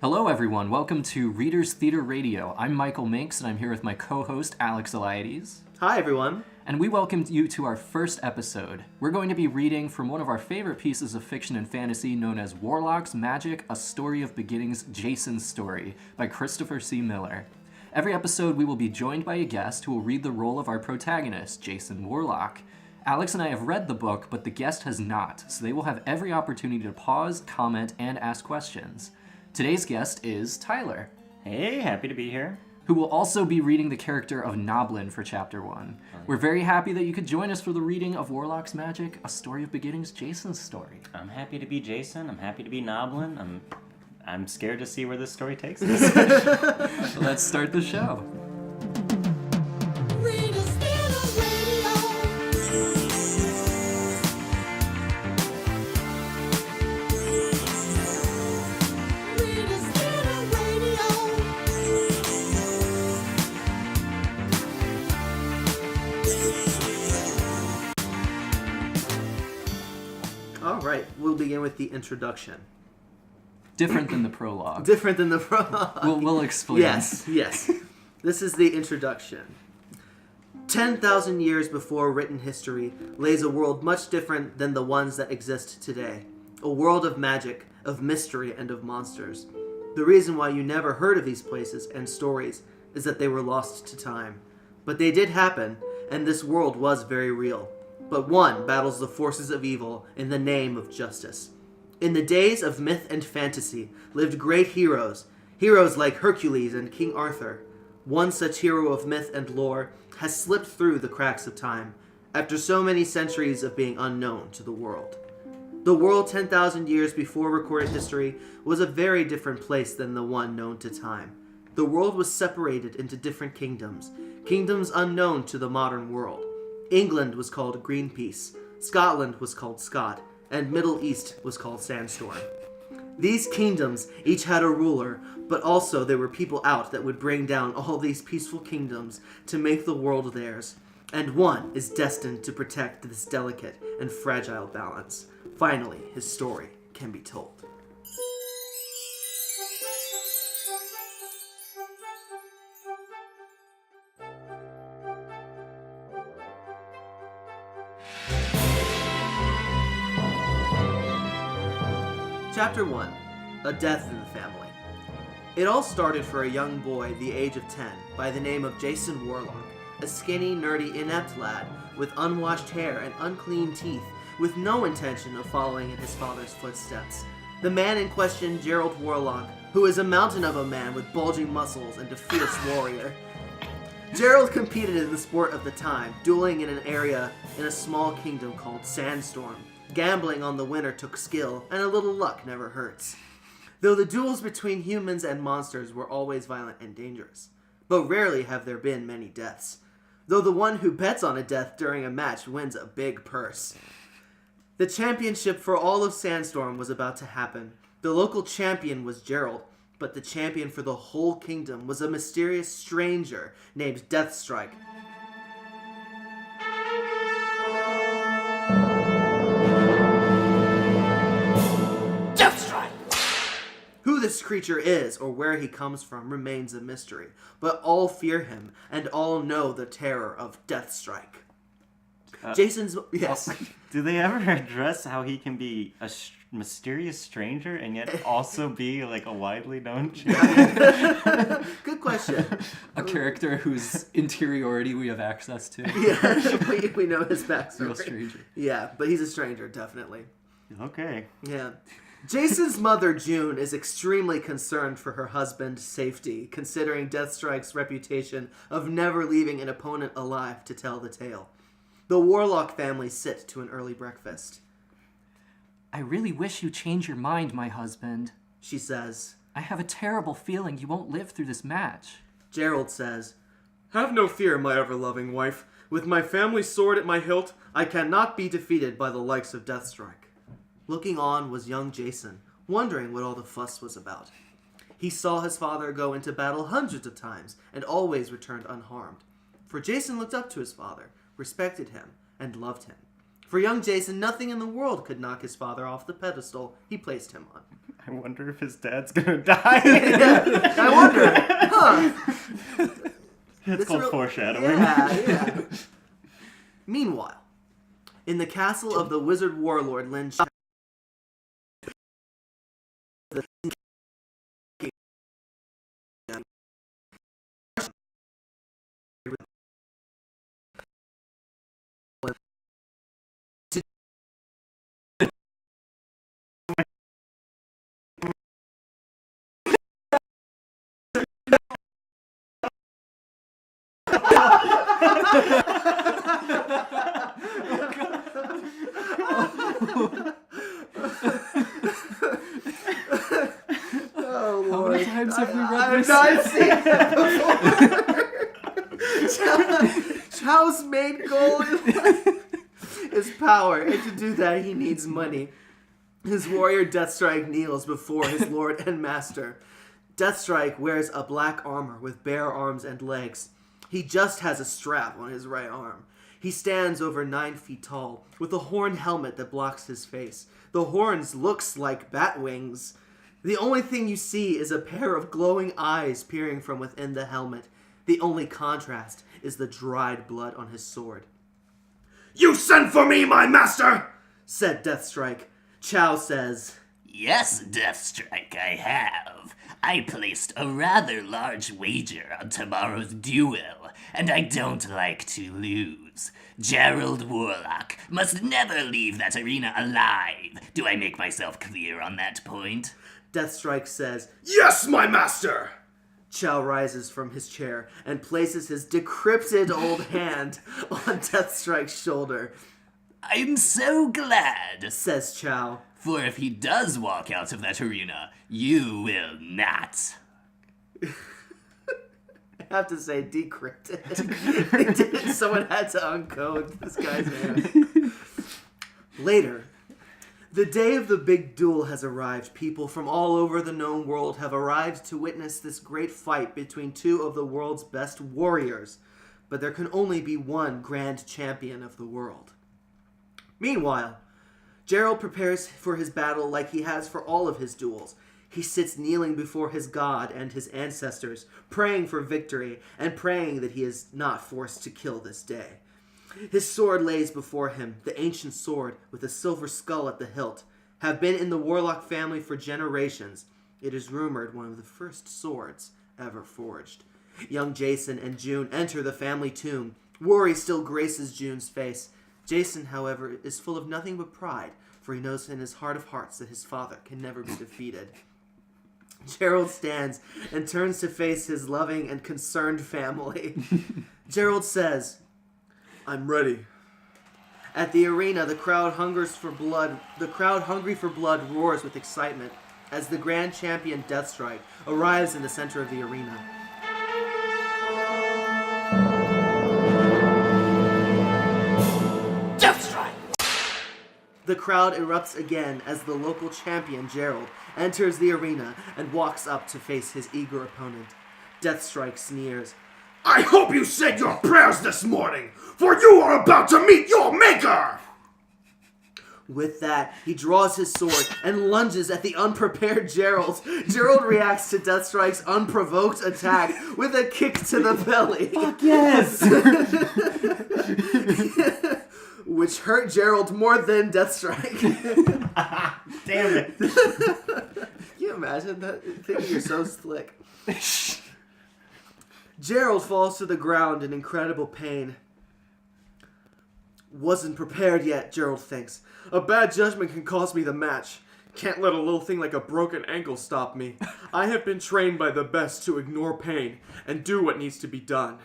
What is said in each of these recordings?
Hello, everyone. Welcome to Readers Theater Radio. I'm Michael Minks, and I'm here with my co-host, Alex Eliades. Hi, everyone. And we welcome you to our first episode. We're going to be reading from one of our favorite pieces of fiction and fantasy known as Warlock's Magic, A Story of Beginnings, Jason's Story by Christopher C. Miller. Every episode, we will be joined by a guest who will read the role of our protagonist, Jason Warlock. Alex and I have read the book, but the guest has not, so they will have every opportunity to pause, comment, and ask questions. Today's guest is Tyler. Hey, happy to be here. Who will also be reading the character of Noblin for Chapter 1. We're very happy that you could join us for the reading of Warlock's Magic, A Story of Beginnings, Jason's Story. I'm happy to be Jason. I'm happy to be Noblin. I'm scared to see where this story takes us. Let's start the show. We'll begin with the introduction. Different than the prologue. Different than the prologue. We'll explain. Yes. This is the introduction. 10,000 years before written history lays a world much different than the ones that exist today. A world of magic, of mystery, and of monsters. The reason why you never heard of these places and stories is that they were lost to time. But they did happen, and this world was very real. But one battles the forces of evil in the name of justice. In the days of myth and fantasy lived great heroes like Hercules and King Arthur. One such hero of myth and lore has slipped through the cracks of time after so many centuries of being unknown to the world. The world 10,000 years before recorded history was a very different place than the one known to time. The world was separated into different kingdoms unknown to the modern world. England was called Greenpeace, Scotland was called Scott, and Middle East was called Sandstorm. These kingdoms each had a ruler, but also there were people out that would bring down all these peaceful kingdoms to make the world theirs. And one is destined to protect this delicate and fragile balance. Finally, his story can be told. Chapter 1. A Death in the Family. It all started for a young boy the age of 10 by the name of Jason Warlock, a skinny, nerdy, inept lad with unwashed hair and unclean teeth, with no intention of following in his father's footsteps. The man in question, Gerald Warlock, who is a mountain of a man with bulging muscles and a fierce warrior. Gerald competed in the sport of the time, dueling in an area in a small kingdom called Sandstorm. Gambling on the winner took skill, and a little luck never hurts. Though the duels between humans and monsters were always violent and dangerous. But rarely have there been many deaths. Though the one who bets on a death during a match wins a big purse. The championship for all of Sandstorm was about to happen. The local champion was Gerald, but the champion for the whole kingdom was a mysterious stranger named Deathstrike. Who this creature is or where he comes from remains a mystery, but all fear him and all know the terror of Deathstrike. Jason's... Yes. Do they ever address how he can be a mysterious stranger and yet also be like a widely known champion? Good question. A character whose interiority we have access to. Yeah, we know his backstory. Real stranger. Yeah, but he's a stranger, definitely. Okay. Yeah. Jason's mother, June, is extremely concerned for her husband's safety, considering Deathstrike's reputation of never leaving an opponent alive to tell the tale. The Warlock family sit to an early breakfast. I really wish you change your mind, my husband, she says. I have a terrible feeling you won't live through this match. Gerald says, Have no fear, my ever-loving wife. With my family's sword at my hilt, I cannot be defeated by the likes of Deathstrike. Looking on was young Jason, wondering what all the fuss was about. He saw his father go into battle hundreds of times and always returned unharmed. For Jason looked up to his father, respected him, and loved him. For young Jason, nothing in the world could knock his father off the pedestal he placed him on. I wonder if his dad's gonna die. Yeah, I wonder. Huh. It's called foreshadowing. Yeah. Meanwhile, in the castle of the wizard warlord Lin Chao, oh, How Lord. many times have we read I've this? not seen that before. Chao's main goal is power, and to do that he needs money. His warrior Deathstrike kneels before his lord and master. Deathstrike wears a black armor with bare arms and legs. He just has a strap on his right arm. He stands over 9 feet tall, with a horn helmet that blocks his face. The horns looks like bat wings. The only thing you see is a pair of glowing eyes peering from within the helmet. The only contrast is the dried blood on his sword. "You sent for me, my master!" said Deathstrike. Chao says, Yes, Deathstrike, I have. I placed a rather large wager on tomorrow's duel, and I don't like to lose. Gerald Warlock must never leave that arena alive. Do I make myself clear on that point? Deathstrike says, "Yes, my master!" Chao rises from his chair and places his decrepit old hand on Deathstrike's shoulder. I'm so glad, Says Chao. for if he does walk out of that arena, you will not. I have to say decrypted. Someone had to uncode this guy's name. Later, the day of the big duel has arrived. People from all over the known world have arrived to witness this great fight between two of the world's best warriors. But there can only be one grand champion of the world. Meanwhile, Gerald prepares for his battle like he has for all of his duels. He sits kneeling before his god and his ancestors, praying for victory and praying that he is not forced to kill this day. His sword lays before him, the ancient sword with a silver skull at the hilt, have been in the Warlock family for generations. It is rumored one of the first swords ever forged. Young Jason and June enter the family tomb. Worry still graces June's face. Jason, however, is full of nothing but pride, for he knows in his heart of hearts that his father can never be defeated. Gerald stands and turns to face his loving and concerned family. Gerald says, "I'm ready." At the arena, the crowd hungry for blood roars with excitement as the grand champion Deathstrike arrives in the center of the arena. The crowd erupts again as the local champion, Gerald, enters the arena and walks up to face his eager opponent. Deathstrike sneers. "I hope you said your prayers this morning, for you are about to meet your maker!" With that, he draws his sword and lunges at the unprepared Gerald. Gerald reacts to Deathstrike's unprovoked attack with a kick to the belly. Fuck yes! Which hurt Gerald more than Deathstrike. Damn it. Can you imagine that? Thinking you're so slick. Gerald falls to the ground in incredible pain. Wasn't prepared yet, Gerald thinks. A bad judgment can cost me the match. Can't let a little thing like a broken ankle stop me. I have been trained by the best to ignore pain and do what needs to be done.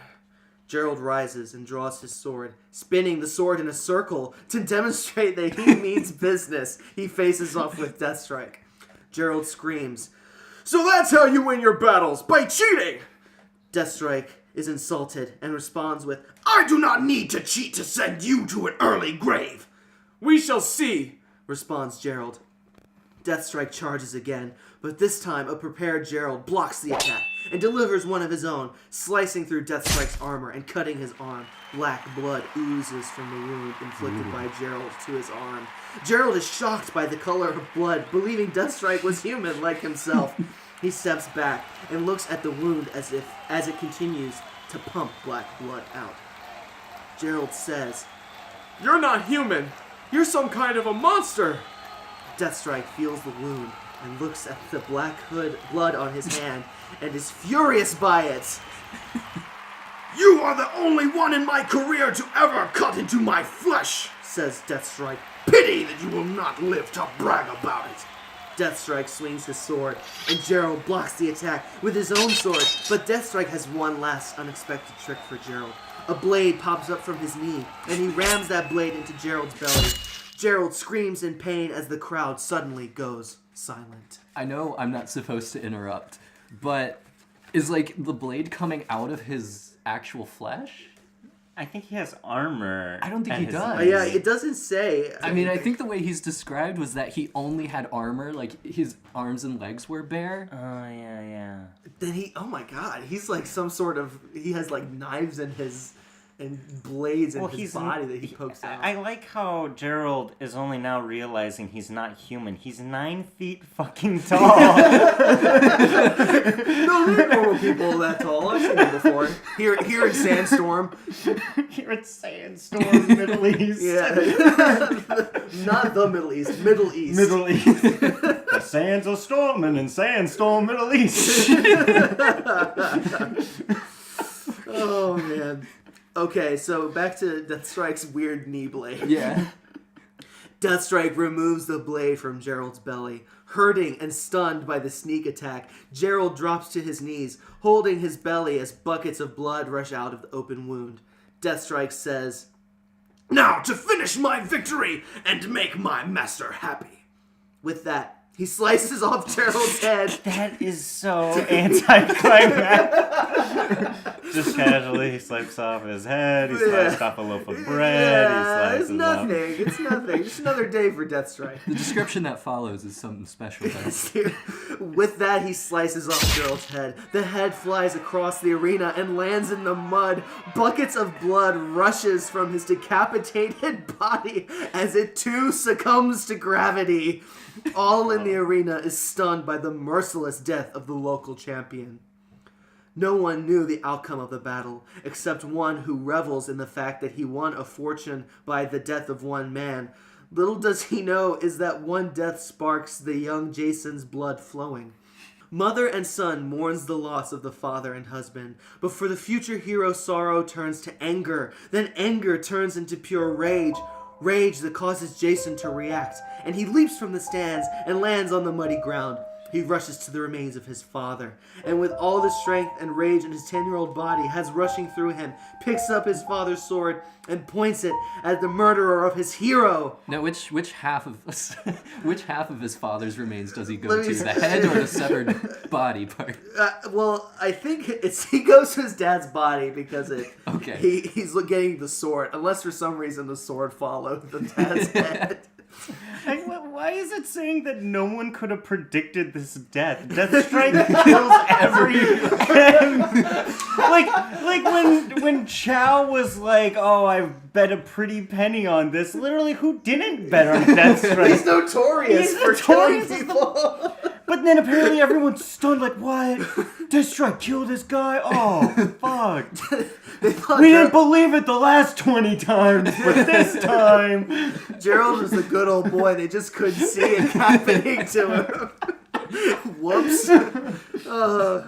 Gerald rises and draws his sword, spinning the sword in a circle to demonstrate that he means business. He faces off with Deathstrike. Gerald screams, "So that's how you win your battles, by cheating!" Deathstrike is insulted and responds with, "I do not need to cheat to send you to an early grave." "We shall see," responds Gerald. Deathstrike charges again, but this time a prepared Gerald blocks the attack and delivers one of his own, slicing through Deathstrike's armor and cutting his arm. Black blood oozes from the wound inflicted by Gerald to his arm. Gerald is shocked by the color of blood, believing Deathstrike was human like himself. He steps back and looks at the wound as it continues to pump black blood out. Gerald says, You're not human. You're some kind of a monster. Deathstrike feels the wound and looks at the black blood on his hand and is furious by it. You are the only one in my career to ever cut into my flesh, says Deathstrike. Pity that you will not live to brag about it. Deathstrike swings his sword, and Gerald blocks the attack with his own sword, but Deathstrike has one last unexpected trick for Gerald. A blade pops up from his knee, and he rams that blade into Gerald's belly. Gerald screams in pain as the crowd suddenly goes silent. I know I'm not supposed to interrupt, but is like the blade coming out of his actual flesh? I think he has armor. I don't think he does. Yeah, it doesn't say. I mean, I think the way he's described was that he only had armor, like his arms and legs were bare. Oh, yeah. Then oh my god, he's like some sort of, he has like knives in his, and blades in his body that he pokes out. I like how Gerald is only now realizing he's not human. He's 9 feet fucking tall. No, there are normal people that tall. I've seen them before. Here in Sandstorm. Here in Sandstorm, Middle East. Yeah. Not the Middle East. Middle East. Middle East. The sands are storming in Sandstorm, Middle East. Oh, man. Okay, so back to Deathstrike's weird knee blade. Yeah. Deathstrike removes the blade from Gerald's belly. Hurting and stunned by the sneak attack, Gerald drops to his knees, holding his belly as buckets of blood rush out of the open wound. Deathstrike says, Now to finish my victory and make my master happy. With that, he slices off Gerald's head. That is so anticlimactic. Just casually, he slices off his head, he slices off a loaf of bread, he slices it's nothing. off... It's nothing. Just another day for Deathstrike. The description that follows is something special, though. With that, he slices off Gerald's head. The head flies across the arena and lands in the mud. Buckets of blood rushes from his decapitated body as it too succumbs to gravity. All in the arena is stunned by the merciless death of the local champion. No one knew the outcome of the battle, except one who revels in the fact that he won a fortune by the death of one man. Little does he know is that one death sparks the young Jason's blood flowing. Mother and son mourns the loss of the father and husband, but for the future hero, sorrow turns to anger. Then anger turns into pure rage. Rage that causes Jason to react, and he leaps from the stands and lands on the muddy ground. He rushes to the remains of his father, and with all the strength and rage in his 10-year-old body has rushing through him, picks up his father's sword and points it at the murderer of his hero. Now, which half of his father's remains does he go to? The head or the severed body part? Well, I think he goes to his dad's body because Okay. he's getting the sword, unless for some reason the sword followed the dad's head. Why is it saying that no one could have predicted this death? Deathstrike kills every... like when Chow was like, oh, I've bet a pretty penny on this. Literally, who didn't bet on Deathstrike? He's notorious for killing people. But then apparently everyone's stunned, like, what? Deathstrike killed this guy? Oh, fuck. We didn't believe it the last 20 times, but this time... Gerald was a good old boy. They just couldn't see it happening to him. Whoops. Okay. All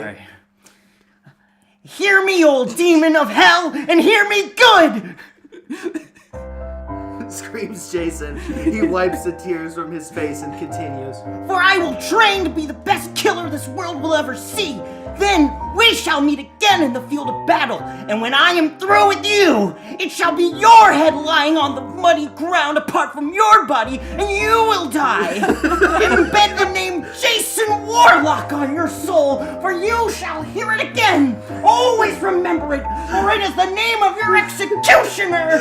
right. Hear me, old demon of hell, and hear me good! Screams Jason. He wipes the tears from his face and continues. For I will train to be the best killer this world will ever see. Then we shall meet again in the field of battle, and when I am through with you, it shall be your head lying on the muddy ground apart from your body, and you will die. Embed the name Jason Warlock on your soul, for you shall hear it again. Always remember it, for it is the name of your executioner.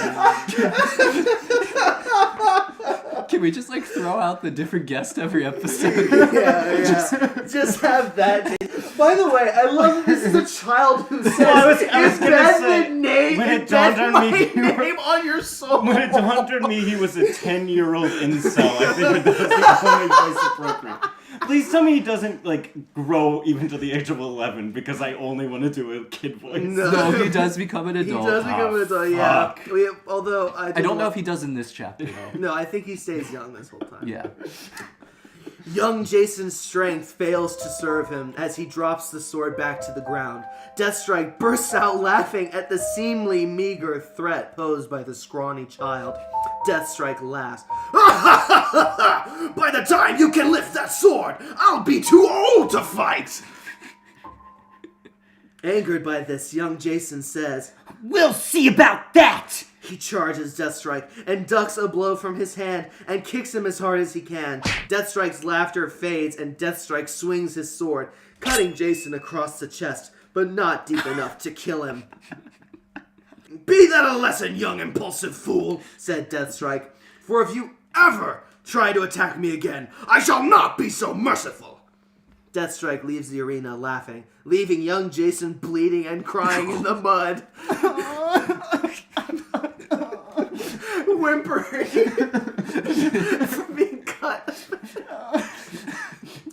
Can we just, like, throw out the different guest every episode? Yeah. Just have that. By the way, I love this is a child who says, I was gonna embed say, the name, when it embed dawned on my me, name on your soul. When it dawned on me he was a 10-year-old incel, I figured that was the only voice appropriate. Please tell me he doesn't, like, grow even to the age of 11, because I only want to do a kid voice. No, he does become an He adult. does become an adult, yeah. Although I don't know if he does in this chapter, though. No, I think he stays young this whole time. Yeah. Young Jason's strength fails to serve him as he drops the sword back to the ground. Deathstrike bursts out laughing at the seemingly meager threat posed by the scrawny child. Deathstrike laughs. By the time you can lift that sword, I'll be too old to fight! Angered by this, young Jason says, We'll see about that! He charges Deathstrike and ducks a blow from his hand and kicks him as hard as he can. Deathstrike's laughter fades and Deathstrike swings his sword, cutting Jason across the chest, but not deep enough to kill him. Be that a lesson, young impulsive fool, Said Deathstrike. for if you ever try to attack me again, I shall not be so merciful. Deathstrike leaves the arena laughing, leaving young Jason bleeding and crying in the mud. Whimpering from being cut.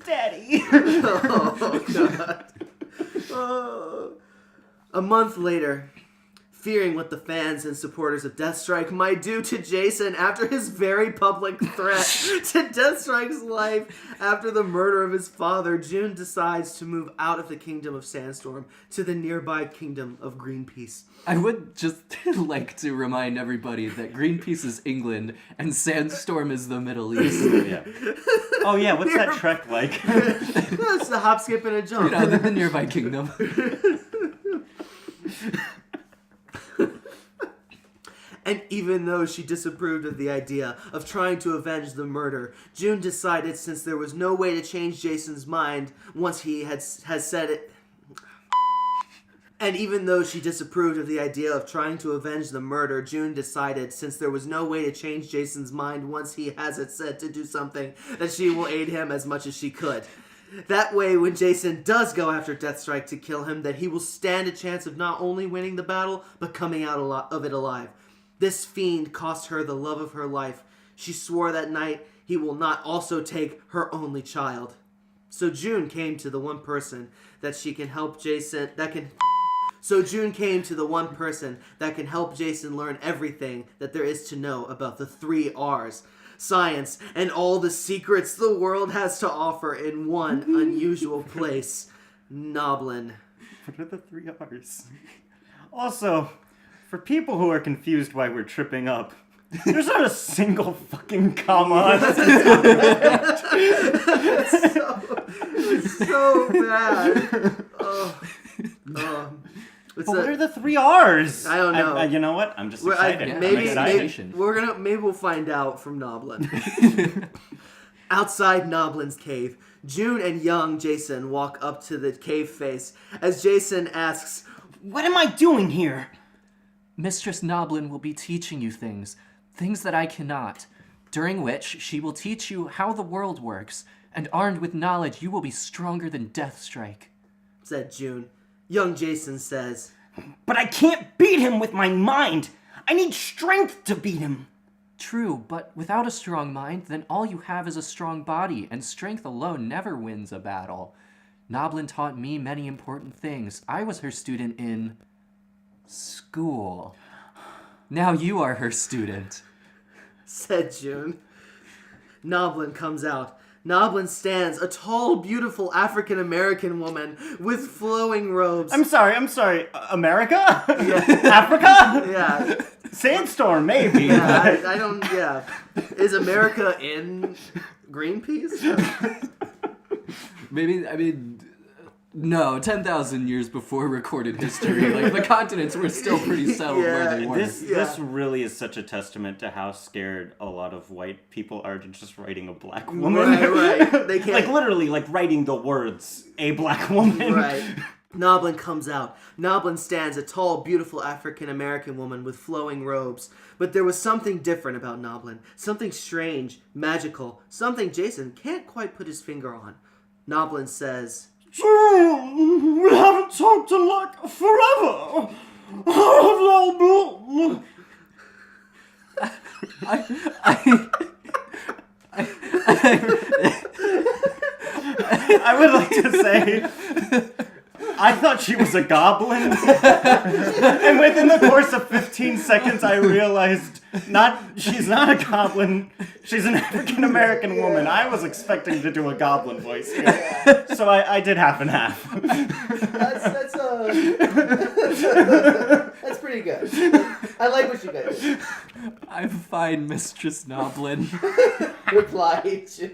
Daddy! Oh, God. Oh. A month later, fearing what the fans and supporters of Deathstrike might do to Jason after his very public threat to Deathstrike's life after the murder of his father, June decides to move out of the kingdom of Sandstorm to the nearby kingdom of Greenpeace. I would just like to remind everybody that Greenpeace is England and Sandstorm is the Middle East. Yeah. Oh yeah, what's that trek like? That's a hop, skip, and a jump. You know, the nearby kingdom. And even though she disapproved of the idea of trying to avenge the murder, June decided since there was no way to change Jason's mind once he has said it. And even though she disapproved of the idea of trying to avenge the murder, June decided since there was no way to change Jason's mind once he has it said to do something, that she will aid him as much as she could. That way, when Jason does go after Deathstrike to kill him, that he will stand a chance of not only winning the battle, but coming out of it alive. This fiend cost her the love of her life. She swore that night he will not also take her only child. So June came to the one person that she can help Jason, So June came to the one person that can help Jason learn everything that there is to know about the 3 R's. Science and all the secrets the world has to offer in one unusual place. Noblin. What are the 3 R's? Also, for people who are confused why we're tripping up, there's not a single fucking comma. It's so bad. But what are the 3 R's? I don't know. You know what? I'm just excited. Maybe we'll find out from Noblin. Outside Noblin's cave, June and young Jason walk up to the cave face as Jason asks, What am I doing here? Mistress Noblin will be teaching you things that I cannot, during which she will teach you how the world works, and armed with knowledge you will be stronger than Deathstrike, said June. Young Jason says, But I can't beat him with my mind. I need strength to beat him. True, but without a strong mind, then all you have is a strong body, and strength alone never wins a battle. Noblin taught me many important things. I was her student in school. Now you are her student, said June. Noblin comes out. Noblin stands, a tall, beautiful African-American woman with flowing robes. I'm sorry. America? Africa? Yeah. Sandstorm, maybe. Yeah, I don't, yeah. Is America in Greenpeace? Maybe, I mean, no, 10,000 years before recorded history, like, the continents were still pretty settled where they were. This really is such a testament to how scared a lot of white people are to just writing a black woman. Right. They can't. Like, literally, like, writing the words, a black woman. Right. Noblin comes out. Noblin stands, a tall, beautiful African-American woman with flowing robes. But there was something different about Noblin. Something strange, magical, something Jason can't quite put his finger on. Noblin says, June, we haven't talked in like forever. How have you all been? I would like to say, I thought she was a goblin, and within the course of 15 seconds, I realized she's not a goblin. She's an African American woman. I was expecting to do a goblin voice here, so I did half and half. That's pretty good. I like what you guys did. I'm fine, Mistress Noblin. Reply to.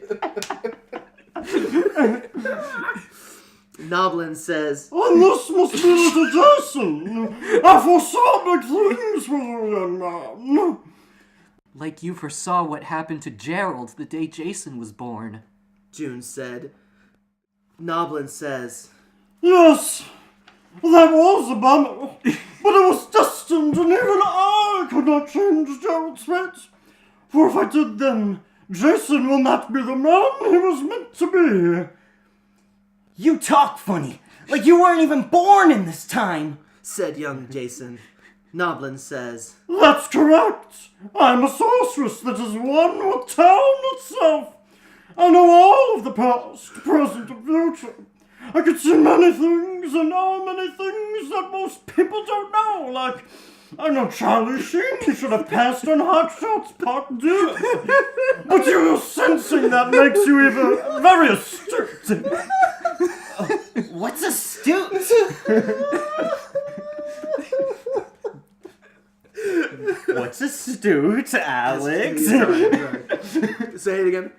Noblin says, And this must be little Jason. I foresaw big things for you, young man. Like you foresaw what happened to Gerald the day Jason was born. June said. Noblin says, Yes, that was a bummer, but it was destined, and even I could not change Gerald's fate. For if I did, then Jason will not be the man he was meant to be. You talk funny, like you weren't even born in this time. said young Jason. Noblin says, That's correct. I'm a sorceress that is one with town itself. I know all of the past, present, and future. I can see many things and know many things that most people don't know, like I know Charlie Sheen should have passed on Hot Shots Part 2. But your sensing that makes you even very astute. What's astute? What's astute, Alex? Say it again.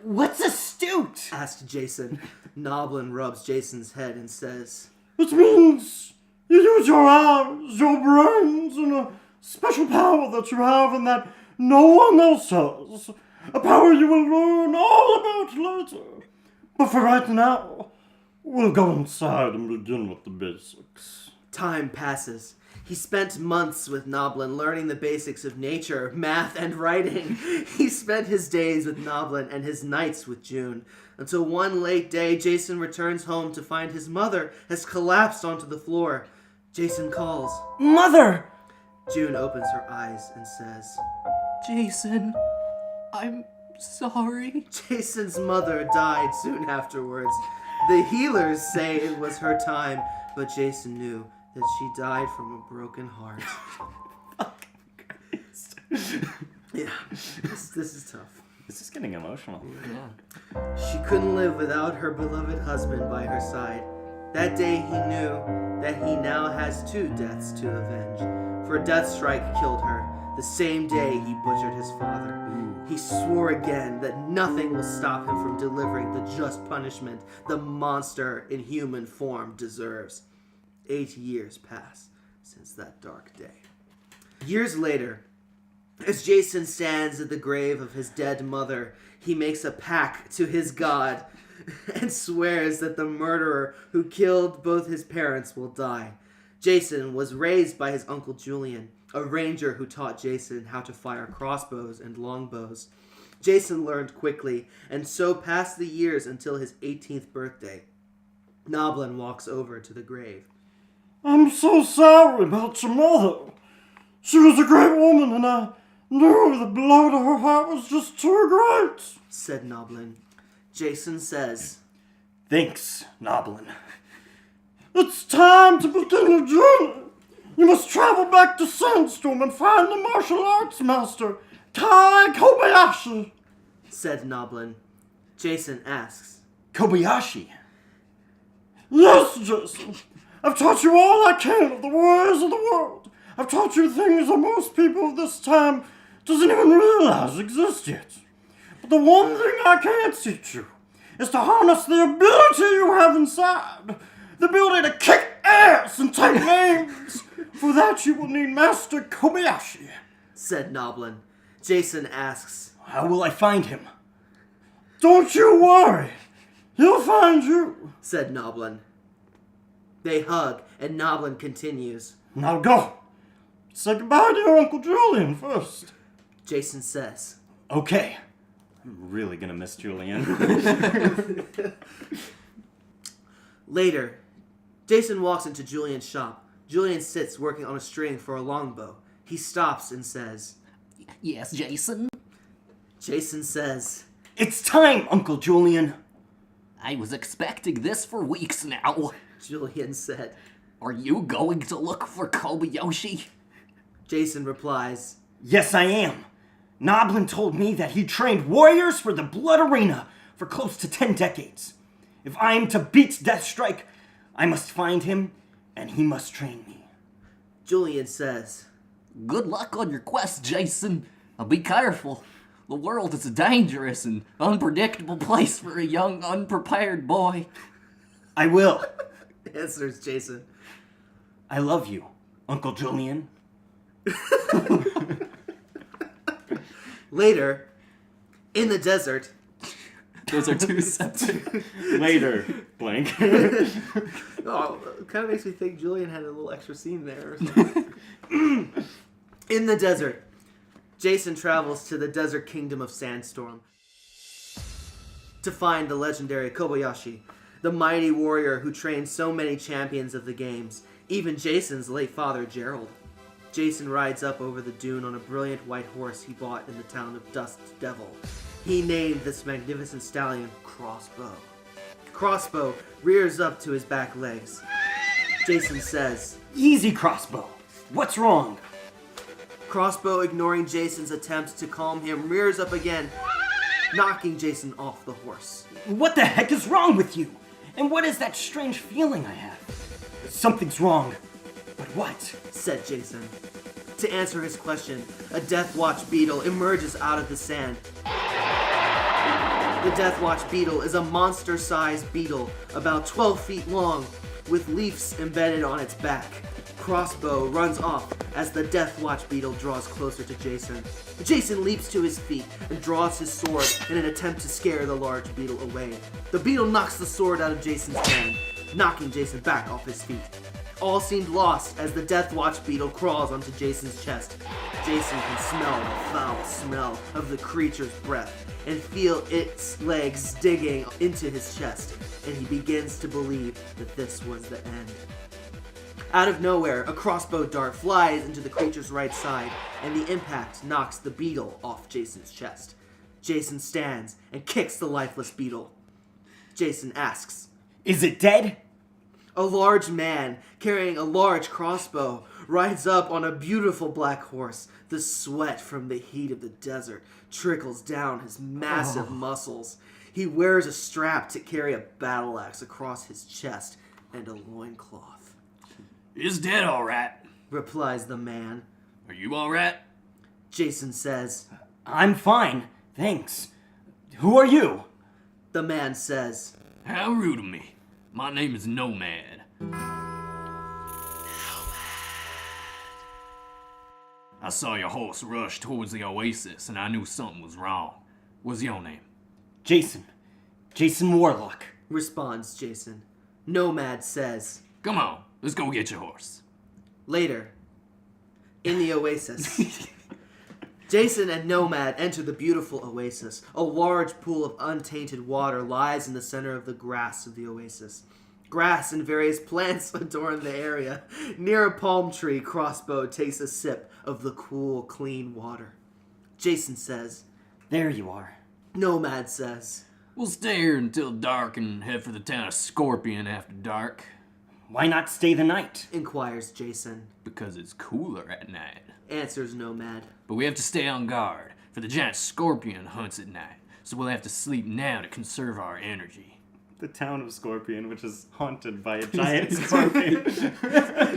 What's astute? Asked Jason. Noblin rubs Jason's head and says, It means you use your eyes, your brains, and a special power that you have and that no one else has. A power you will learn all about later. But for right now, we'll go inside and begin with the basics. Time passes. He spent months with Noblin learning the basics of nature, math, and writing. He spent his days with Noblin and his nights with June. Until one late day, Jason returns home to find his mother has collapsed onto the floor. Jason calls. Mother! June opens her eyes and says, Jason, I'm sorry. Jason's mother died soon afterwards. The healers say it was her time, but Jason knew that she died from a broken heart. Yeah, this is tough. This is getting emotional. Yeah. She couldn't live without her beloved husband by her side. That day he knew that he now has 2 deaths to avenge. For a death strike killed her, the same day he butchered his father. He swore again that nothing will stop him from delivering the just punishment the monster in human form deserves. 8 years pass since that dark day. Years later, as Jason stands at the grave of his dead mother, he makes a pact to his god and swears that the murderer who killed both his parents will die. Jason was raised by his uncle Julian, a ranger who taught Jason how to fire crossbows and longbows. Jason learned quickly, and so passed the years until his 18th birthday. Noblin walks over to the grave. I'm so sorry about your mother. She was a great woman, and I knew the blow to her heart was just too great, said Noblin. Jason says, Thanks, Noblin. It's time to begin your journey. You must travel back to Sandstorm and find the martial arts master, Tai Kobayashi, said Noblin. Jason asks, Kobayashi? Yes, Jason. I've taught you all I can of the ways of the world. I've taught you things that most people of this time doesn't even realize exist yet. But the one thing I can't teach you is to harness the ability you have inside. The ability to kick ass and take names. For that you will need Master Kobayashi, said Noblin. Jason asks, How will I find him? Don't you worry. He'll find you, said Noblin. They hug, and Noblin continues. Now go. Say goodbye to your Uncle Julian first. Jason says. Okay. I'm really gonna miss Julian. Later, Jason walks into Julian's shop. Julian sits working on a string for a longbow. He stops and says, Yes, Jason? Jason says, It's time, Uncle Julian. I was expecting this for weeks now. Julian said. Are you going to look for Kobayashi? Jason replies, Yes, I am. Noblin told me that he trained warriors for the Blood Arena for close to 10 decades. If I am to beat Deathstrike, I must find him, and he must train me. Julian says, Good luck on your quest, Jason. Be careful. The world is a dangerous and unpredictable place for a young, unprepared boy. I will. answers Jason. I love you, Uncle Julian. Later, in the desert, Those are two separate. Later, blank. oh, it kind of makes me think Julian had a little extra scene there or something. In the desert, Jason travels to the desert kingdom of Sandstorm to find the legendary Kobayashi, the mighty warrior who trained so many champions of the games, even Jason's late father, Gerald. Jason rides up over the dune on a brilliant white horse he bought in the town of Dust Devil. He named this magnificent stallion Crossbow. Crossbow rears up to his back legs. Jason says, Easy, Crossbow. What's wrong? Crossbow, ignoring Jason's attempt to calm him, rears up again, knocking Jason off the horse. What the heck is wrong with you? And what is that strange feeling I have? Something's wrong. But what? Said Jason. To answer his question, a Deathwatch beetle emerges out of the sand. The Deathwatch beetle is a monster-sized beetle, about 12 feet long, with leaves embedded on its back. Crossbow runs off as the Deathwatch beetle draws closer to Jason. Jason leaps to his feet and draws his sword in an attempt to scare the large beetle away. The beetle knocks the sword out of Jason's hand, knocking Jason back off his feet. All seemed lost as the Deathwatch beetle crawls onto Jason's chest. Jason can smell the foul smell of the creature's breath and feel its legs digging into his chest, and he begins to believe that this was the end. Out of nowhere, a crossbow dart flies into the creature's right side, and the impact knocks the beetle off Jason's chest. Jason stands and kicks the lifeless beetle. Jason asks, Is it dead? A large man carrying a large crossbow rides up on a beautiful black horse. The sweat from the heat of the desert trickles down his massive muscles. He wears a strap to carry a battle axe across his chest and a loincloth. Is dead all right? Replies the man. Are you all right? Jason says. I'm fine, thanks. Who are you? The man says. How rude of me. My name is Nomad. I saw your horse rush towards the oasis and I knew something was wrong. What's your name? Jason. Jason Warlock. Responds Jason. Nomad says. Come on, let's go get your horse. Later, in the oasis, Jason and Nomad enter the beautiful oasis. A large pool of untainted water lies in the center of the grass of the oasis. Grass and various plants adorn the area. Near a palm tree, Crossbow takes a sip of the cool, clean water. Jason says. There you are. Nomad says. We'll stay here until dark and head for the town of Scorpion after dark. Why not stay the night? Inquires Jason. Because it's cooler at night. Answers Nomad. But we have to stay on guard, for the giant scorpion hunts at night, so we'll have to sleep now to conserve our energy. The town of Scorpion, which is haunted by a giant scorpion.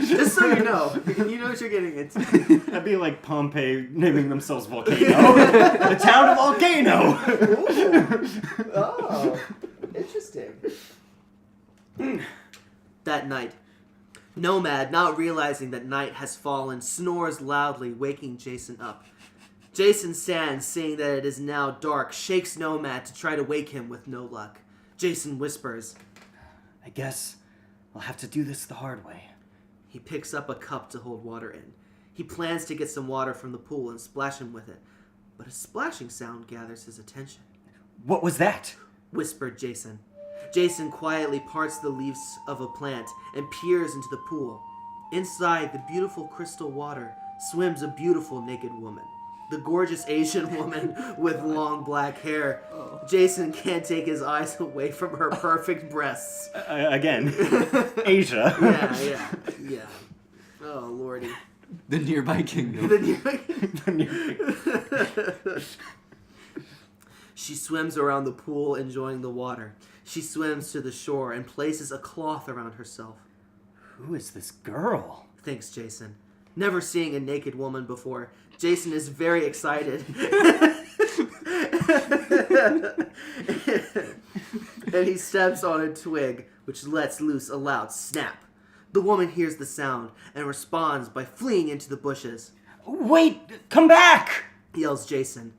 Just so you know what you're getting into. That'd be like Pompeii naming themselves Volcano. The town of Volcano! Oh, interesting. That night, Nomad, not realizing that night has fallen, snores loudly, waking Jason up. Jason stands, seeing that it is now dark, shakes Nomad to try to wake him with no luck. Jason whispers, I guess I'll have to do this the hard way. He picks up a cup to hold water in. He plans to get some water from the pool and splash him with it, but a splashing sound gathers his attention. What was that? Whispered Jason. Jason quietly parts the leaves of a plant and peers into the pool. Inside the beautiful crystal water swims a beautiful naked woman. The gorgeous Asian woman with long black hair. Jason can't take his eyes away from her perfect breasts. Again, Asia. Yeah. Oh, lordy. The nearby kingdom. She swims around the pool, enjoying the water. She swims to the shore and places a cloth around herself. Who is this girl? Thinks Jason. Never seeing a naked woman before, Jason is very excited. And he steps on a twig, which lets loose a loud snap. The woman hears the sound and responds by fleeing into the bushes. Wait! Come back! Yells Jason,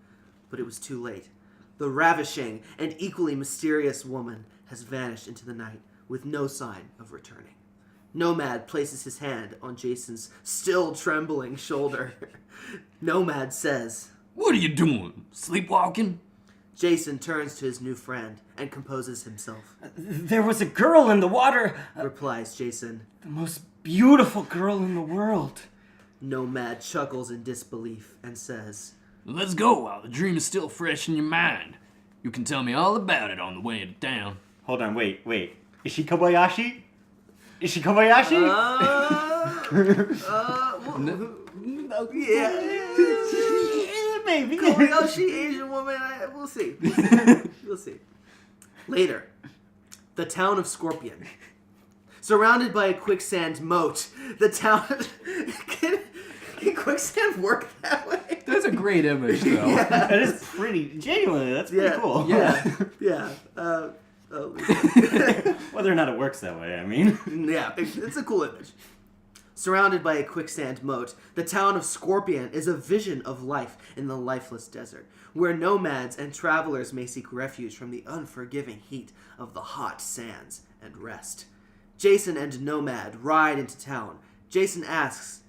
but it was too late. The ravishing and equally mysterious woman has vanished into the night with no sign of returning. Nomad places his hand on Jason's still trembling shoulder. Nomad says, What are you doing? Sleepwalking? Jason turns to his new friend and composes himself. There was a girl in the water. Replies Jason. The most beautiful girl in the world. Nomad chuckles in disbelief and says, Let's go while the dream is still fresh in your mind. You can tell me all about it on the way to town. Hold on, wait. Is she Kobayashi? Yeah. Maybe. Kobayashi, Asian woman, we'll see. We'll see. Later, the town of Scorpion. Surrounded by a quicksand moat, the town... Can quicksand work that way? That's a great image, though. That is pretty, genuinely, that's pretty cool. Yeah. Whether or not it works that way, I mean. Yeah, it's a cool image. Surrounded by a quicksand moat, the town of Scorpion is a vision of life in the lifeless desert, where nomads and travelers may seek refuge from the unforgiving heat of the hot sands and rest. Jason and Nomad ride into town. Jason asks,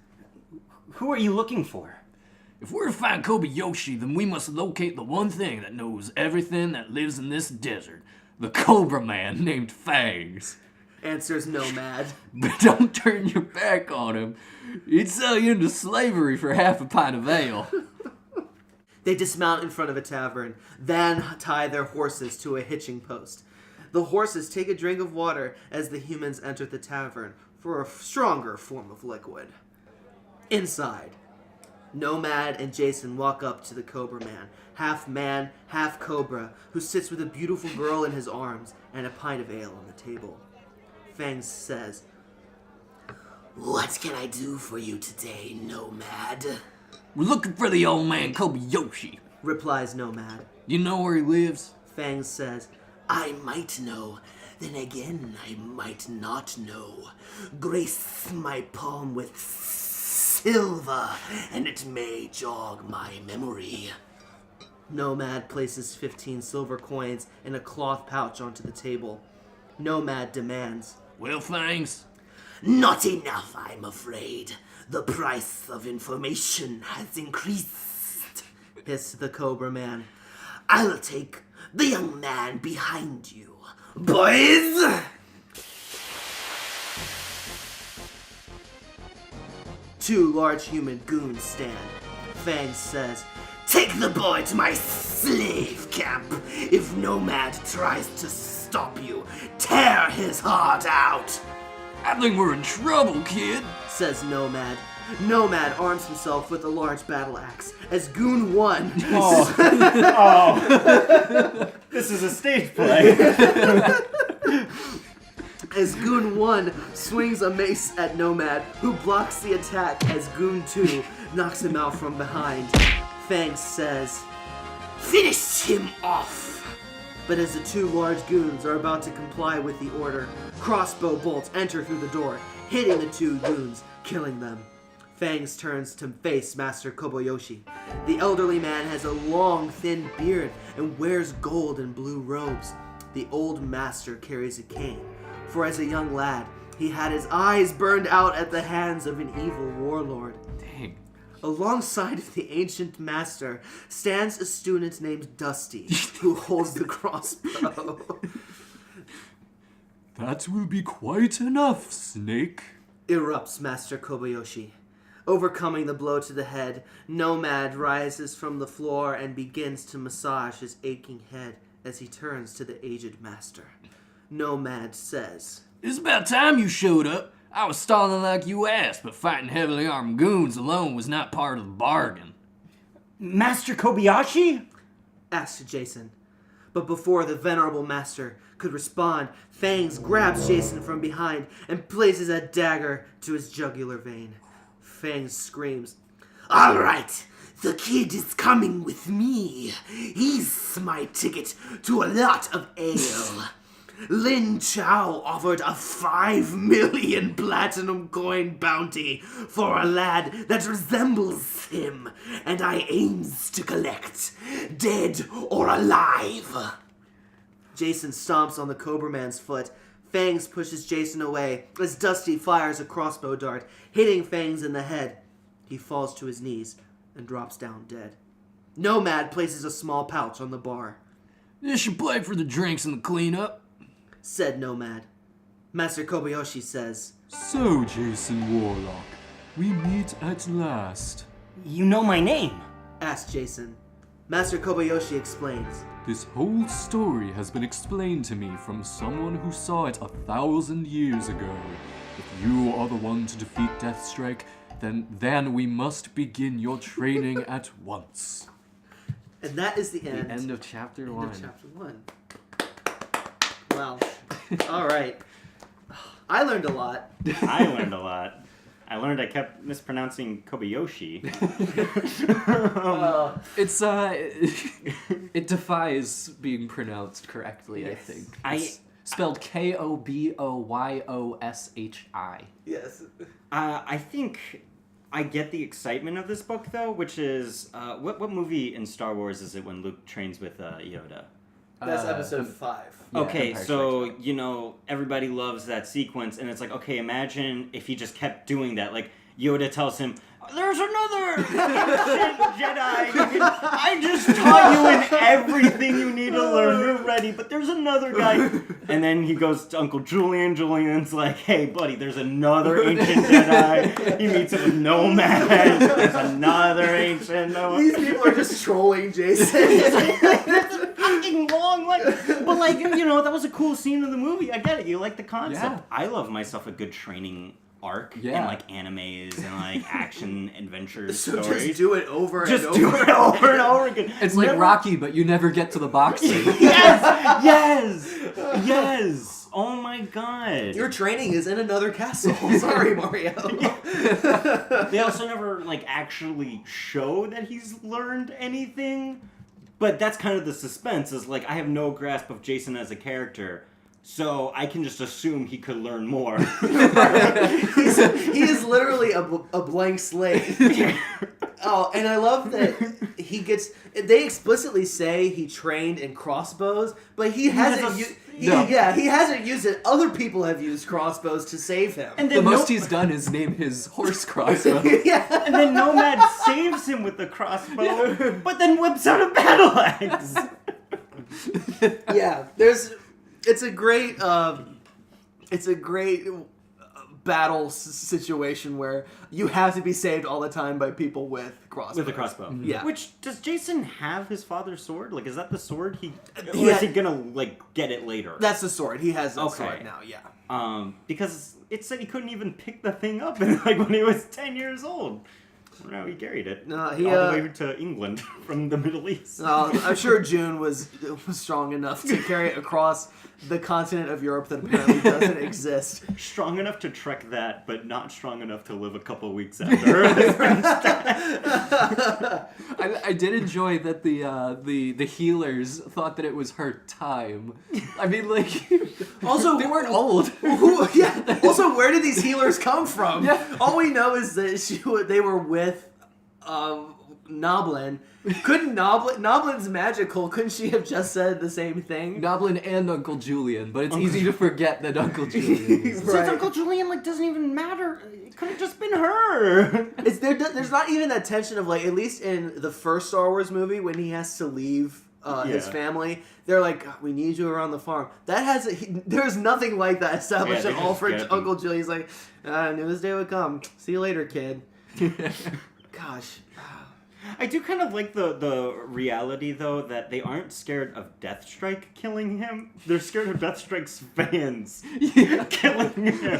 Who are you looking for? If we're to find Kobayashi, then we must locate the one thing that knows everything that lives in this desert. The Cobra Man named Fangs. Answers Nomad. But don't turn your back on him. He'd sell you into slavery for half a pint of ale. They dismount in front of a tavern, then tie their horses to a hitching post. The horses take a drink of water as the humans enter the tavern for a stronger form of liquid. Inside, Nomad and Jason walk up to the Cobra Man, half cobra, who sits with a beautiful girl in his arms and a pint of ale on the table. Fangs says, What can I do for you today, Nomad? We're looking for the old man Kobayashi. Replies Nomad. You know where he lives? Fangs says, I might know. Then again, I might not know. Grace my palm with silver, and it may jog my memory. Nomad places 15 silver coins in a cloth pouch onto the table. Nomad demands, Well, Fangs? Not enough, I'm afraid. The price of information has increased. hissed the Cobra Man. I'll take the young man behind you. Boys! Two large human goons stand. Fangs says, Take the boy to my slave camp. If Nomad tries to stop you, tear his heart out. I think we're in trouble, kid, says Nomad. Nomad arms himself with a large battle axe as Goon 1 This is a stage play. as Goon 1 swings a mace at Nomad, who blocks the attack as Goon 2 knocks him out from behind. Fangs says, Finish him off. but as the two large goons are about to comply with the order, crossbow bolts enter through the door, hitting the two goons, killing them. Fangs turns to face Master Kobayashi. The elderly man has a long, thin beard and wears gold and blue robes. The old master carries a cane, for as a young lad, He had his eyes burned out at the hands of an evil warlord. Dang. Alongside of the ancient master stands a student named Dusty, who holds the crossbow. That will be quite enough, Snake. Erupts Master Kobayashi. Overcoming the blow to the head, Nomad rises from the floor and begins to massage his aching head as he turns to the aged master. Nomad says, It's about time you showed up. I was stalling like you asked, but fighting heavily armed goons alone was not part of the bargain. Master Kobayashi? asks Jason. But before the venerable master could respond, Fangs grabs Jason from behind and places a dagger to his jugular vein. Fangs screams, "All right, the kid is coming with me. He's my ticket to a lot of ale." Lin Chao offered a 5 million platinum coin bounty for a lad that resembles him, and I aims to collect, dead or alive. Jason stomps on the Cobra Man's foot. Fangs pushes Jason away as Dusty fires a crossbow dart, hitting Fangs in the head. He falls to his knees and drops down dead. Nomad places a small pouch on the bar. You should play for the drinks and the cleanup. Said Nomad. Master Kobayashi says, So, Jason Warlock, we meet at last. You know my name. asked Jason. Master Kobayashi explains. This whole story has been explained to me from someone who saw it 1,000 years ago. If you are the one to defeat Deathstrike, then we must begin your training at once. And that is the end. The end of chapter 1. End of chapter 1. Wow. All right. I learned a lot. I learned a lot. I learned I kept mispronouncing Kobayashi. It's it defies being pronounced correctly, I think. It's spelled Koboyoshi. Yes. I think I get the excitement of this book, though, which is... what movie in Star Wars is it when Luke trains with Yoda? That's episode 5. Okay, Empire so, Strikes you know, everybody loves that sequence, and it's like, okay, imagine if he just kept doing that. Like, Yoda tells him, there's another ancient Jedi. I just taught you in everything you need to learn. You're ready, but there's another guy. And then he goes to Uncle Julian. Julian's like, hey, buddy, there's another ancient Jedi. He meets him with Nomad. There's another ancient Nomad. These people are just trolling Jason. That's fucking long, but you know, that was a cool scene of the movie. I get it. You like the concept. Yeah. I love myself a good training arc in like animes and like action adventure So stories. just do it over Just and over. do it over and over again. It's like Rocky, but you never get to the boxing. Yes. Oh my god. Your training is in another castle. Sorry, Mario. They also never like actually show that he's learned anything. But that's kind of the suspense, is like, I have no grasp of Jason as a character, so I can just assume he could learn more. He is literally a blank slate. Oh, and I love that they explicitly say he trained in crossbows, but he hasn't he hasn't used it. Other people have used crossbows to save him. And The then most he's done is name his horse crossbow. Yeah. And then Nomad saves him with the crossbow, but then whips out a battle axe. Yeah, it's a great battle situation where you have to be saved all the time by people with crossbows. With a crossbow. Yeah. Which, does Jason have his father's sword? Like, is that the sword or Yeah. is he gonna, like, get it later? That's the sword. He has that Okay. sword now, yeah. Because it said he couldn't even pick the thing up when he was 10 years old. No, he carried it No, all the way to England from the Middle East. I'm sure June was strong enough to carry it across the continent of Europe that apparently doesn't exist. Strong enough to trek that, but not strong enough to live a couple of weeks after. I did enjoy that the healers thought that it was her time. I mean, like, Also, they weren't old. Yeah. Also, where did these healers come from? Yeah. All we know is that they were with Noblin. Couldn't Noblin's magical? Couldn't she have just said the same thing? Noblin and Uncle Julian, but it's easy to forget that Uncle Julian is. Since Uncle Julian doesn't even matter, it could have just been her. There's not even that tension of at least in the first Star Wars movie when he has to leave his family, they're like, we need you around the farm. There's nothing like that established at all for Uncle Julian. He's like, I knew this day would come. See you later, kid. Gosh. I do kind of like the reality, though, that they aren't scared of Deathstrike killing him. They're scared of Deathstrike's fans killing him,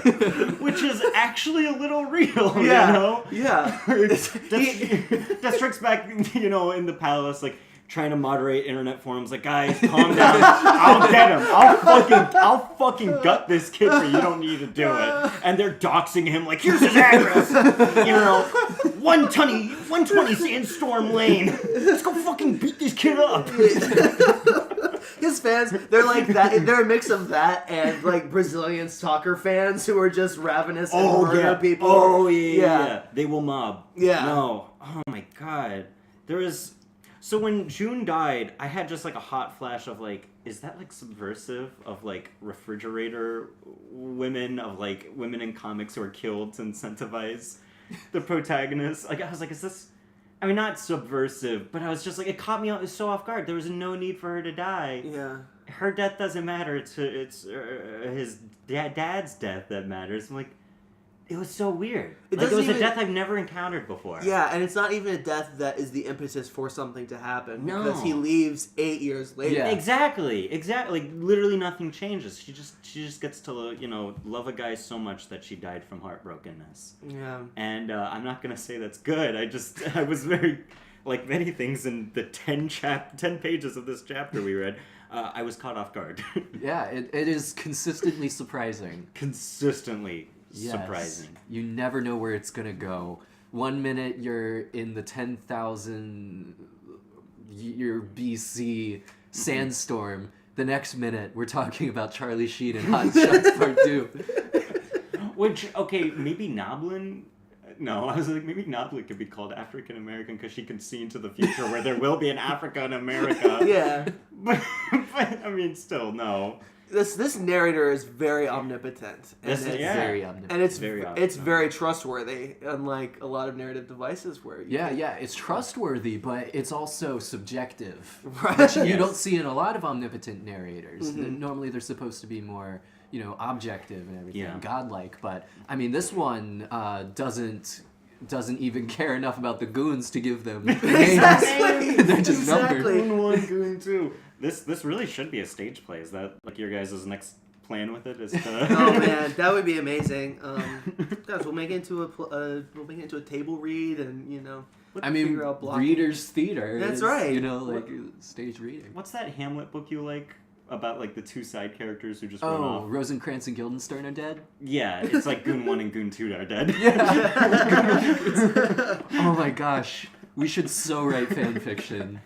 which is actually a little real, you know? Yeah. Deathstrike's back, in the palace, trying to moderate internet forums, guys, calm down. I'll get him. I'll fucking gut this kid for you. Don't need to do it. And they're doxing him here's his address. 120 Sandstorm Lane. Let's go fucking beat this kid up. His fans, they're like that. They're a mix of that and Brazilian soccer fans who are just ravenous and murder people. Oh yeah. They will mob. Yeah. No. Oh my god. So when June died, I had just a hot flash of is that subversive of refrigerator women, of women in comics who are killed to incentivize the protagonist? I was is this? I mean, not subversive, but I was just it caught me so off guard. There was no need for her to die. Yeah. Her death doesn't matter. It's his dad's death that matters. I'm it was so weird. It was a death I've never encountered before. Yeah, and it's not even a death that is the impetus for something to happen. No. Because he leaves 8 years later. Yeah. Exactly. Literally nothing changes. She just gets to love a guy so much that she died from heartbrokenness. Yeah. And I'm not gonna say that's good. I was very many things in the 10 pages of this chapter we read. I was caught off guard. Yeah, it is consistently surprising. Consistently. Yes. Surprising. You never know where it's gonna go. 1 minute you're in the 10,000 year BC sandstorm. The next minute we're talking about Charlie Sheen and Hot Shots Part 2. Which, okay, maybe Noblin... No, I was maybe Noblin could be called African American because she can see into the future where there will be an Africa in America. Yeah. But I mean, still, no. This narrator is very omnipotent. Very omnipotent. And it's very very trustworthy, unlike a lot of narrative devices where it's trustworthy, but it's also subjective. Right. Which you don't see in a lot of omnipotent narrators. Mm-hmm. Normally they're supposed to be more, objective and everything, Yeah. godlike. But I mean, this one doesn't even care enough about the goons to give them names. Exactly. They're just numbers. Goon 1, Goon 2. This really should be a stage play. Is that your guys' next plan with it? Is to... Oh man, that would be amazing. Guys, we'll make it into a table read, and figure out blocking. readers' theater. That's is, right. Stage reading. What's that Hamlet book you like about the two side characters who just run Oh, off? Rosencrantz and Guildenstern are dead? Yeah, it's Goon 1 and Goon 2 are dead. Oh my gosh. We should so write fan fiction.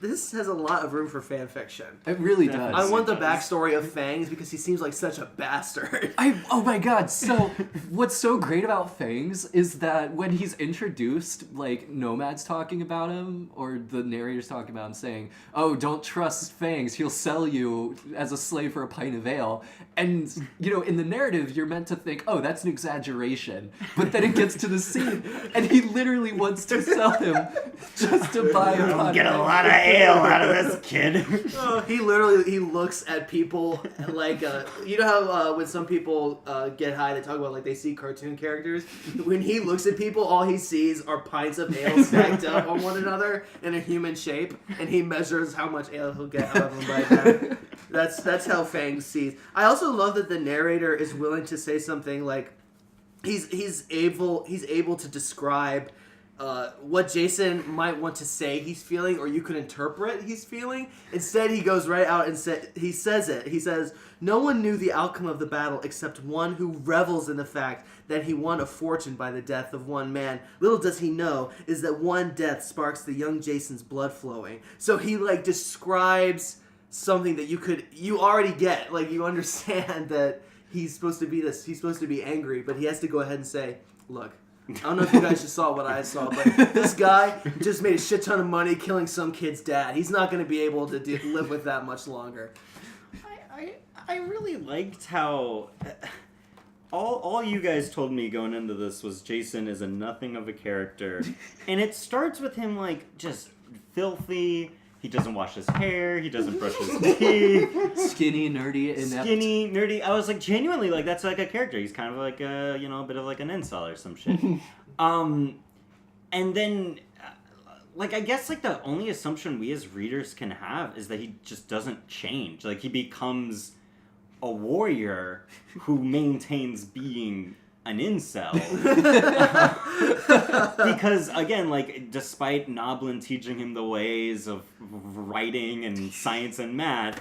This has a lot of room for fan fiction. It really does. I want the backstory of Fangs because he seems like such a bastard. Oh my god, so what's so great about Fangs is that when he's introduced, Nomad's talking about him, or the narrator's talking about him saying, oh, don't trust Fangs, he'll sell you as a slave for a pint of ale. And, in the narrative, you're meant to think, oh, that's an exaggeration. But then it gets to the scene, and he literally wants to sell him just to buy a pot Get of a ale. lot of ale out of this kid. He looks at people like how when some people get high, they talk about they see cartoon characters. When he looks at people, all he sees are pints of ale stacked up on one another in a human shape, and he measures how much ale he'll get out of them by that. That's how Fang sees. I also love that the narrator is willing to say something like he's able to describe what Jason might want to say he's feeling, or you could interpret he's feeling. Instead, he goes right out and he says, no one knew the outcome of the battle except one who revels in the fact that he won a fortune by the death of one man. Little does he know is that one death sparks the young Jason's blood flowing. So he describes something that you already get. You understand that he's supposed to be angry, but he has to go ahead and say, look, I don't know if you guys just saw what I saw, but this guy just made a shit ton of money killing some kid's dad. He's not going to be able to live with that much longer. I really liked how all you guys told me going into this was Jason is a nothing of a character, and it starts with him like just filthy. He doesn't wash his hair. He doesn't brush his teeth. Skinny, nerdy, inept. Skinny, nerdy. I was like, genuinely, like, that's like a character. He's kind of like a, a bit of like an incel or some shit. And then, like, I guess, like, the only assumption we as readers can have is that he just doesn't change. Like, he becomes a warrior who maintains being an incel. Because, again, like, despite Noblin teaching him the ways of writing and science and math,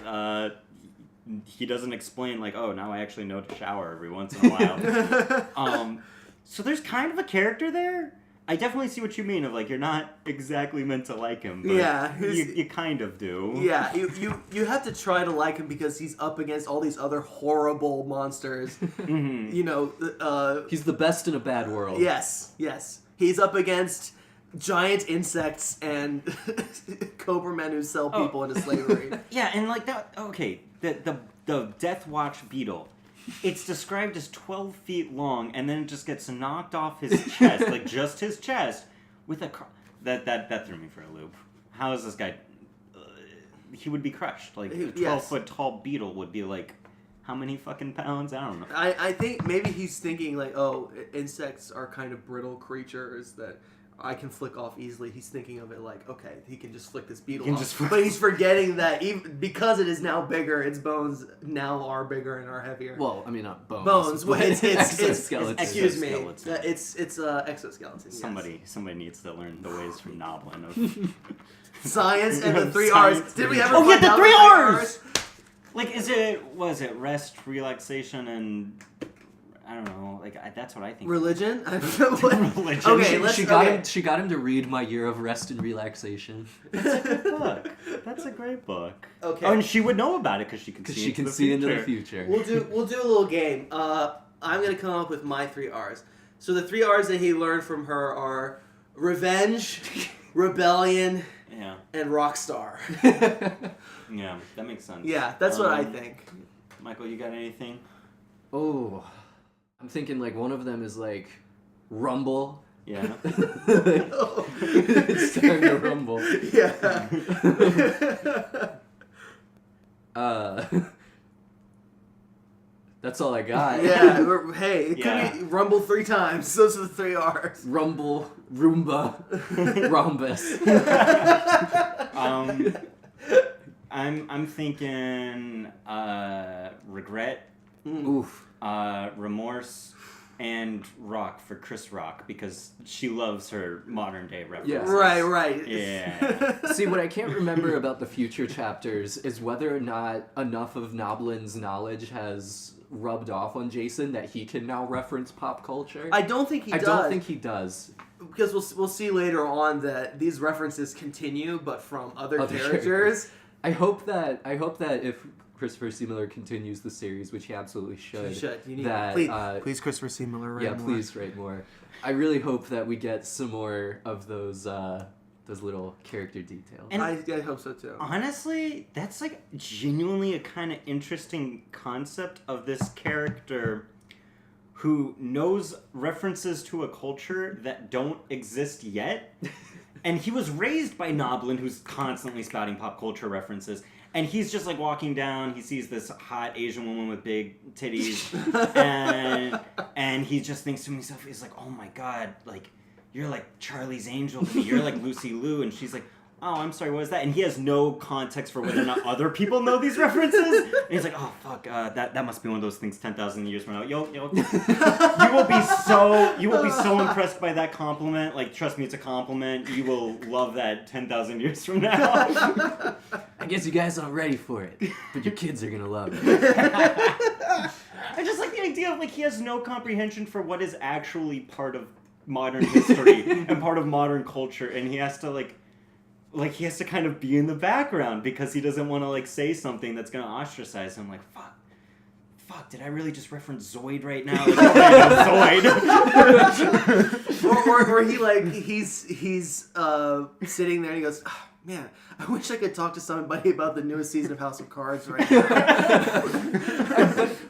he doesn't explain, like, oh, now I actually know to shower every once in a while. So there's kind of a character there. I definitely see what you mean of, like, you're not exactly meant to like him, but you kind of do. Yeah, you have to try to like him because he's up against all these other horrible monsters. Mm-hmm. He's the best in a bad world. Yes. He's up against giant insects and cobra men who sell people into slavery. Yeah, and like that. Okay, the Death Watch beetle. It's described as 12 feet long, and then it just gets knocked off his chest, like just his chest, with a that threw me for a loop. How is this guy? He would be crushed. Like a 12-foot tall beetle would be like, how many fucking pounds? I don't know. I think maybe he's thinking like, oh, insects are kind of brittle creatures that I can flick off easily. He's thinking of it like, okay, he can just flick this beetle off. But he's forgetting that even because it is now bigger, its bones now are bigger and are heavier. Well, I mean, not bones. Bones. Well, it's exoskeleton. Excuse me. It's exoskeleton. Somebody needs to learn the ways from Noblin of science and the 3 Science. R's. Did we ever? Oh yeah, find the out 3 R's. R's? Like, was it rest, relaxation, and I don't know. Like that's what I think. Religion? Religion. Okay, She got him to read My Year of Rest and Relaxation. That's a good book. That's a great book. Okay. Oh, and she would know about it because she can see into the future. We'll do a little game. I'm gonna come up with my 3 R's. So the 3 R's that he learned from her are revenge, rebellion, and rockstar. Yeah, that makes sense. Yeah, that's what I think. Michael, you got anything? Oh, I'm thinking like one of them is like rumble. Yeah. It's time to rumble. Yeah. That's all I got. Yeah. It could be rumble 3 times. Those are the 3 R's. Rumble, Roomba, rhombus. I'm thinking regret, Oof. remorse, and Rock for Chris Rock because she loves her modern day references. Yeah. Right. Yeah. See, what I can't remember about the future chapters is whether or not enough of Noblin's knowledge has rubbed off on Jason that he can now reference pop culture. I don't think he does. I don't think he does. Because we'll see later on that these references continue, but from other characters. I hope that if Christopher C. Miller continues the series, which he absolutely should. You should. You need that, please, Christopher C. Miller, write more. Please write more. I really hope that we get some more of those little character details. And I hope so too. Honestly, that's like genuinely a kind of interesting concept of this character who knows references to a culture that don't exist yet. And he was raised by Noblin, who's constantly spouting pop culture references. And he's just like walking down, he sees this hot Asian woman with big titties, and he just thinks to himself, he's like, oh my god, like, you're like Charlie's Angel to me, you're like Lucy Liu, and she's like, oh, I'm sorry, what is that? And he has no context for whether or not other people know these references. And he's like, oh fuck, that must be one of those things 10,000 years from now. You will be so impressed by that compliment. Like, trust me, it's a compliment. You will love that 10,000 years from now. I guess you guys aren't ready for it, but your kids are gonna love it. I just like the idea of like he has no comprehension for what is actually part of modern history and part of modern culture, and he has to he has to kind of be in the background because he doesn't want to like say something that's gonna ostracize him. Like, fuck, did I really just reference Zoid right now? Like, Zoid. or he's sitting there and he goes, oh, man, I wish I could talk to somebody about the newest season of House of Cards right now.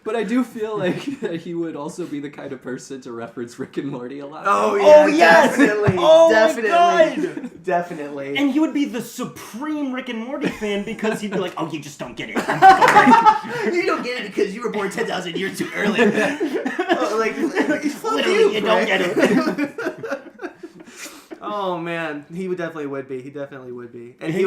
But I do feel like he would also be the kind of person to reference Rick and Morty a lot. Oh, yeah, Oh, yes! definitely. Oh, definitely. my God! Definitely. And he would be the supreme Rick and Morty fan because he'd be like, oh, you just don't get it. You don't get it because you were born 10,000 years too early. Literally, you don't get it. Oh man, he definitely would be. He definitely would be, and he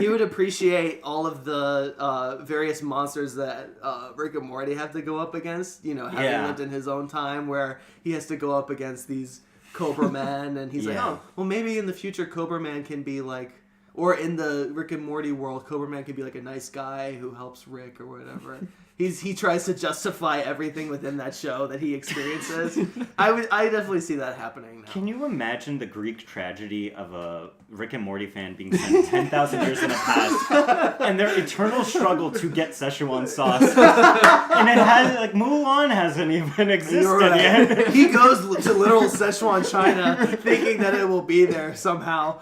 would appreciate all of the various monsters that Rick and Morty have to go up against. You know, having lived in his own time, where he has to go up against these Cobra Men, and he's like, oh, well, maybe in the future Cobra Man can be like, or in the Rick and Morty world, Cobra Man can be like a nice guy who helps Rick or whatever. He tries to justify everything within that show that he experiences. I definitely see that happening now. Can you imagine the Greek tragedy of a Rick and Morty fan being sent 10,000 years in the past and their eternal struggle to get Szechuan sauce? And it has, like, Mulan hasn't even existed yet. He goes to literal Szechuan China thinking that it will be there somehow.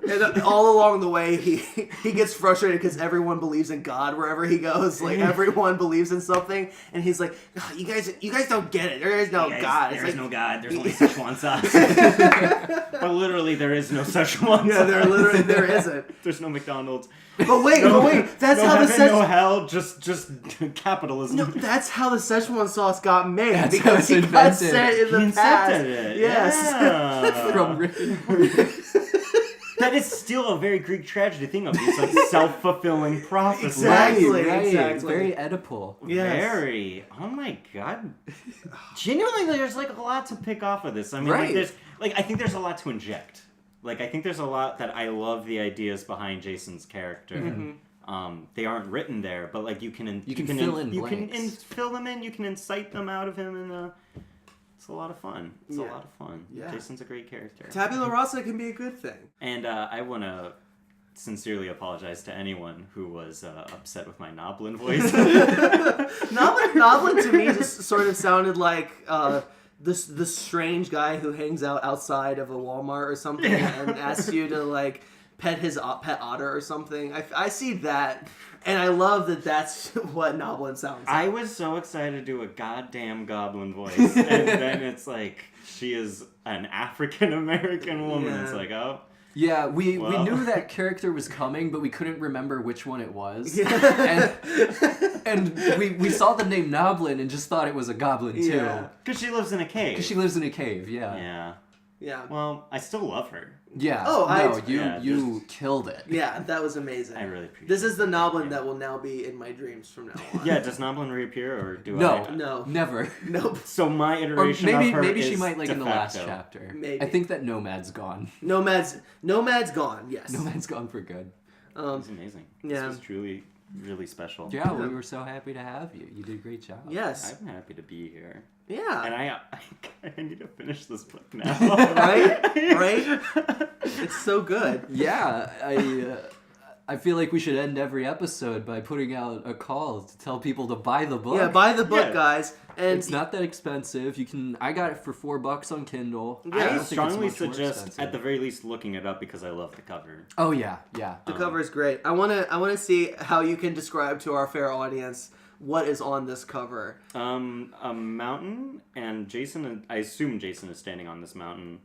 And all along the way, he gets frustrated because everyone believes in God wherever he goes. Like, everyone believes in something, and he's like, oh, "You guys don't get it. There is no God. There is no God. There's only Szechuan sauce." But literally, there is no Szechuan sauce. Yeah, there isn't. There's no McDonald's. But wait, that's no how the heaven, no hell, just capitalism. No, that's how the Szechuan sauce got made. That's because how he it's got invented. sent in the He past. incepted it. Yes. Yeah. From Rick and Morty. That is still a very Greek tragedy thing of these like self-fulfilling prophecies. Exactly. Right. Exactly. Very Oedipal. Yes. Very. Oh my god. Genuinely, there's like a lot to pick off of this. I mean, Right. I think there's a lot to inject. Like, I think there's a lot that I love the ideas behind Jason's character. Mm-hmm. They aren't written there, but like you can fill in you blanks. can fill them in. You can incite them out of him, and it's a lot of fun. It's a lot of fun. Yeah. Jason's a great character. Tabula rasa can be a good thing. And I want to sincerely apologize to anyone who was upset with my Noblin voice. Noblin to me just sort of sounded like the strange guy who hangs out outside of a Walmart or something and asks you to like pet his pet otter or something. I see that, and I love that that's what Noblin sounds like. I was so excited to do a goddamn goblin voice, and then it's like she is an African American woman. Yeah. It's like, oh. Yeah, we knew that character was coming, but we couldn't remember which one it was. And we saw the name Noblin and just thought it was a goblin too. Yeah. Because she lives in a cave. Because she lives in a cave, yeah. Yeah. Yeah. Well, I still love her. Yeah. Oh, you killed it. Yeah, that was amazing. I really appreciate This is the it. Noblin that will now be in my dreams from now on. Yeah, does Noblin reappear, or do No. I? No. Never. Nope. So my Or iteration maybe of her maybe she is might like de in the last facto. chapter. Maybe. I think that Nomad's gone. Nomad's gone. Yes. Nomad's gone for good. It was amazing. Yeah. This was truly, really special. Yeah, we were so happy to have you. You did a great job. Yes. I'm happy to be here. Yeah. And I need to finish this book now. Right? Right? It's so good. Yeah, I feel like we should end every episode by putting out a call to tell people to buy the book. Yeah, buy the book, Yeah. guys. And It's not that expensive. I got it for $4 on Kindle. Yeah. don't I think it's strongly much more suggest, expensive. at the very least, looking it up because I love the cover. Oh yeah. the cover is great. I wanna see how you can describe to our fair audience what is on this cover. A mountain, and Jason, I assume Jason is standing on this mountain.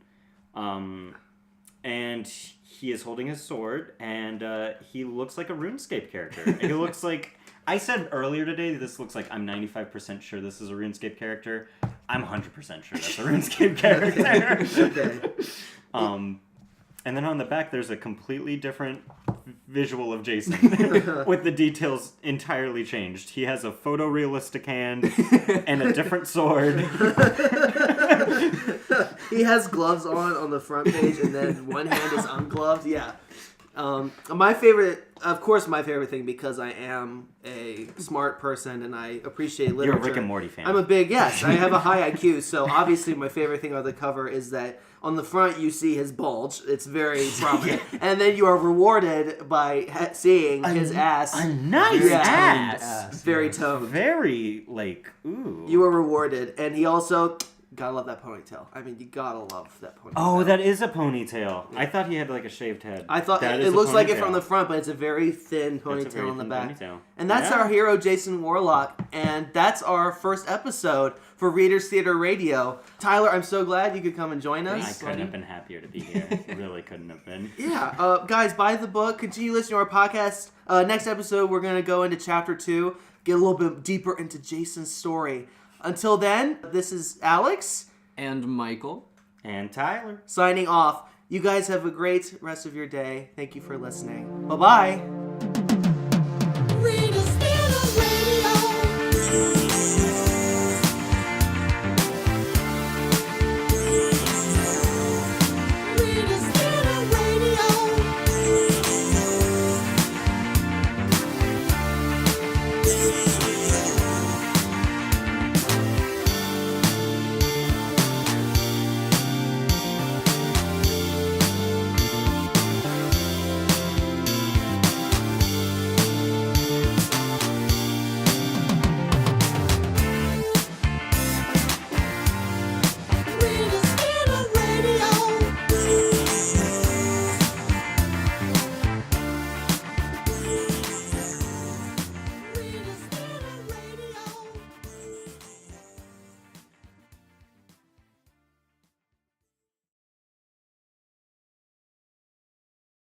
And he is holding his sword, and he looks like a RuneScape character. He looks like... I said earlier today, this looks like I'm 95% sure this is a RuneScape character. I'm 100% sure that's a RuneScape character. Okay. And then on the back, there's a completely different visual of Jason with the details entirely changed. He has a photorealistic hand and a different sword. He has gloves on the front page, and then one hand is ungloved. Yeah. My favorite, of course, my favorite thing, because I am a smart person and I appreciate literature. You're a Rick and Morty fan. I'm a big, yes, I have a high IQ, so obviously my favorite thing on the cover is that on the front you see his bulge. It's very prominent. And then you are rewarded by seeing his ass. A nice Yeah. ass. Very toned. Very, like, ooh. You were rewarded. And he also, gotta love that ponytail. I mean, you gotta love that ponytail. Oh, that is a ponytail. I thought he had, like, a shaved head. I thought That it is a looks like it ponytail. from the front, but it's a very thin That's a ponytail very on the thin back. ponytail. And that's Yeah. our hero, Jason Warlock. And that's our first episode for Readers Theater Radio. Tyler, I'm so glad you could come and join us. I couldn't have been happier to be here. Really couldn't have been. Yeah, guys, buy the book. Continue listening to our podcast. Next episode, we're going to go into Chapter 2, get a little bit deeper into Jason's story. Until then, this is Alex. And Michael. And Tyler. Signing off. You guys have a great rest of your day. Thank you for listening. Bye-bye. Readers Theater Radio. Readers Theater Radio.